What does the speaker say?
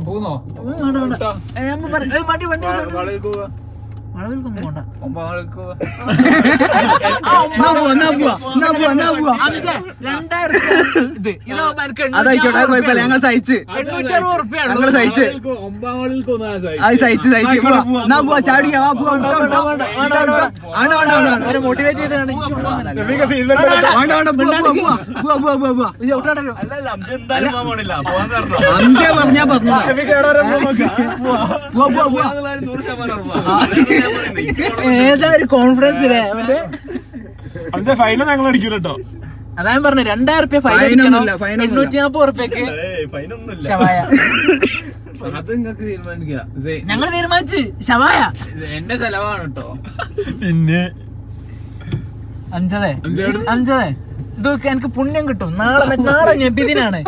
പോന്നോ വളവിൽക്കൊന്നും പോണ്ട. അതായിക്കോട്ടെ ഞങ്ങൾ സഹിച്ച് ചാടിയാ മോട്ടിവേറ്റ് ചെയ്താണ്. അഞ്ചേ പറഞ്ഞാ പറഞ്ഞതാ. ഏതാ ഒരു കോൺഫിഡൻസ് ഇല്ലേ ഫൈനൽ ഞങ്ങൾ അടിക്കൂല കേട്ടോ. അതാ ഞാൻ പറഞ്ഞു 2000 റുപ്യ ഫൈൻ 840 റുപ്യക്ക് ശവായ. അത് നിങ്ങക്ക് തീരുമാനിക്കുക. ഞങ്ങൾ തീരുമാനിച്ച് ശവായ എന്റെ ചെലവാണ് കേട്ടോ. പിന്നെ 5 ഇതൊക്കെ എനിക്ക് പുണ്യം കിട്ടും. നാളെ നബിദിനാണ്.